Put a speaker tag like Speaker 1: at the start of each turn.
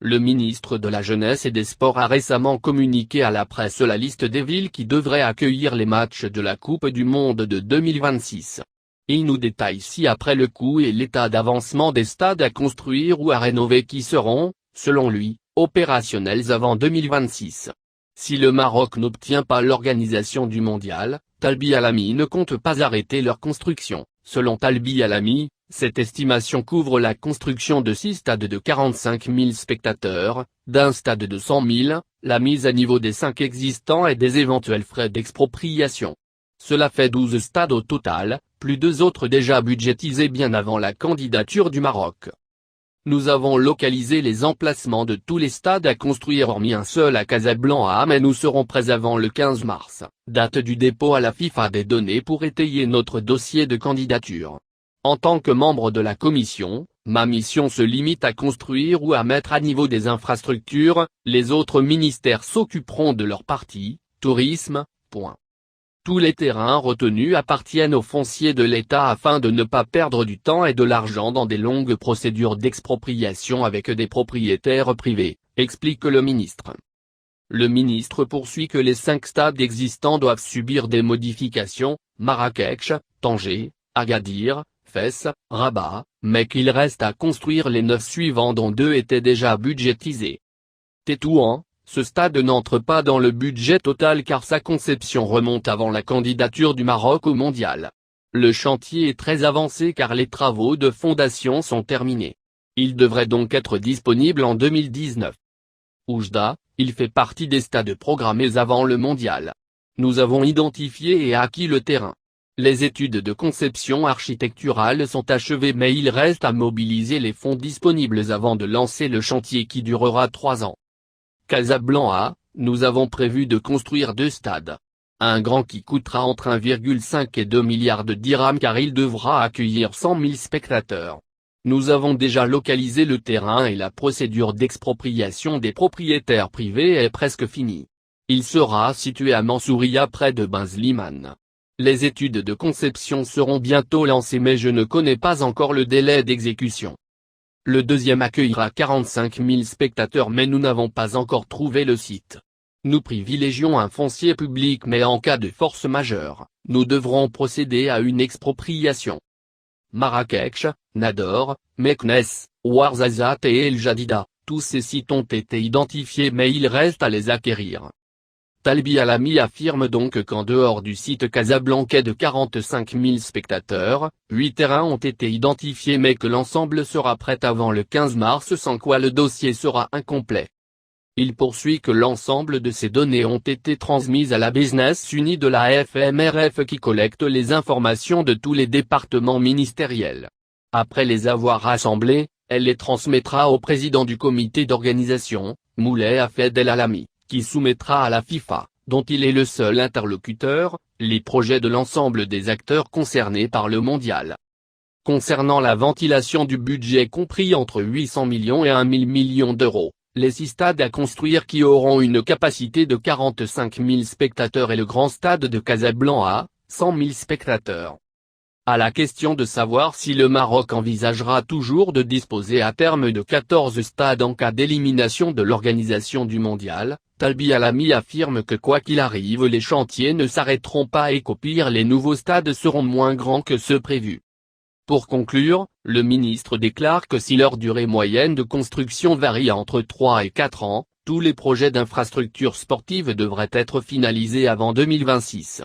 Speaker 1: Le ministre de la Jeunesse et des Sports a récemment communiqué à la presse la liste des villes qui devraient accueillir les matchs de la Coupe du Monde de 2026. Il nous détaille ci-après le coût et l'état d'avancement des stades à construire ou à rénover qui seront, selon lui, opérationnels avant 2026. Si le Maroc n'obtient pas l'organisation du mondial, Talbi Alami ne compte pas arrêter leur construction. Selon Talbi Alami, cette estimation couvre la construction de 6 stades de 45 000 spectateurs, d'un stade de 100 000, la mise à niveau des 5 existants et des éventuels frais d'expropriation. Cela fait 12 stades au total, plus 2 autres déjà budgétisés bien avant la candidature du Maroc. Nous avons localisé les emplacements de tous les stades à construire hormis un seul à Casablanca, mais nous serons prêts avant le 15 mars, date du dépôt à la FIFA des données pour étayer notre dossier de candidature. En tant que membre de la commission, ma mission se limite à construire ou à mettre à niveau des infrastructures, les autres ministères s'occuperont de leur partie, tourisme, point. Tous les terrains retenus appartiennent aux fonciers de l'État afin de ne pas perdre du temps et de l'argent dans des longues procédures d'expropriation avec des propriétaires privés, explique le ministre. Le ministre poursuit que les 5 stades existants doivent subir des modifications, Marrakech, Tanger, Agadir, Fès, Rabat, mais qu'il reste à construire les 9 suivants dont 2 étaient déjà budgétisés. Tétouan, ce stade n'entre pas dans le budget total car sa conception remonte avant la candidature du Maroc au mondial. Le chantier est très avancé car les travaux de fondation sont terminés. Il devrait donc être disponible en 2019. Oujda, il fait partie des stades programmés avant le mondial. Nous avons identifié et acquis le terrain. Les études de conception architecturale sont achevées mais il reste à mobiliser les fonds disponibles avant de lancer le chantier qui durera 3 ans. Casablanca, nous avons prévu de construire 2 stades. Un grand qui coûtera entre 1,5 et 2 milliards de dirhams car il devra accueillir 100 000 spectateurs. Nous avons déjà localisé le terrain et la procédure d'expropriation des propriétaires privés est presque finie. Il sera situé à Mansouria près de Benzlimane. Les études de conception seront bientôt lancées mais je ne connais pas encore le délai d'exécution. Le deuxième accueillera 45 000 spectateurs mais nous n'avons pas encore trouvé le site. Nous privilégions un foncier public mais en cas de force majeure, nous devrons procéder à une expropriation. Marrakech, Nador, Meknès, Ouarzazate et El Jadida, tous ces sites ont été identifiés mais il reste à les acquérir. Talbi Alami affirme donc qu'en dehors du site casablancais de 45 000 spectateurs, 8 terrains ont été identifiés mais que l'ensemble sera prêt avant le 15 mars sans quoi le dossier sera incomplet. Il poursuit que l'ensemble de ces données ont été transmises à la Business Unit de la FMRF qui collecte les informations de tous les départements ministériels. Après les avoir rassemblées, elle les transmettra au président du comité d'organisation, Moulay Hafed El Alami, qui soumettra à la FIFA, dont il est le seul interlocuteur, les projets de l'ensemble des acteurs concernés par le mondial. Concernant la ventilation du budget compris entre 800 millions et 1 000 millions d'euros, les 6 stades à construire qui auront une capacité de 45 000 spectateurs et le grand stade de Casablanca, 100 000 spectateurs. À la question de savoir si le Maroc envisagera toujours de disposer à terme de 14 stades en cas d'élimination de l'organisation du mondial, Talbi Alami affirme que quoi qu'il arrive les chantiers ne s'arrêteront pas et qu'au pire les nouveaux stades seront moins grands que ceux prévus. Pour conclure, le ministre déclare que si leur durée moyenne de construction varie entre 3 et 4 ans, tous les projets d'infrastructures sportives devraient être finalisés avant 2026.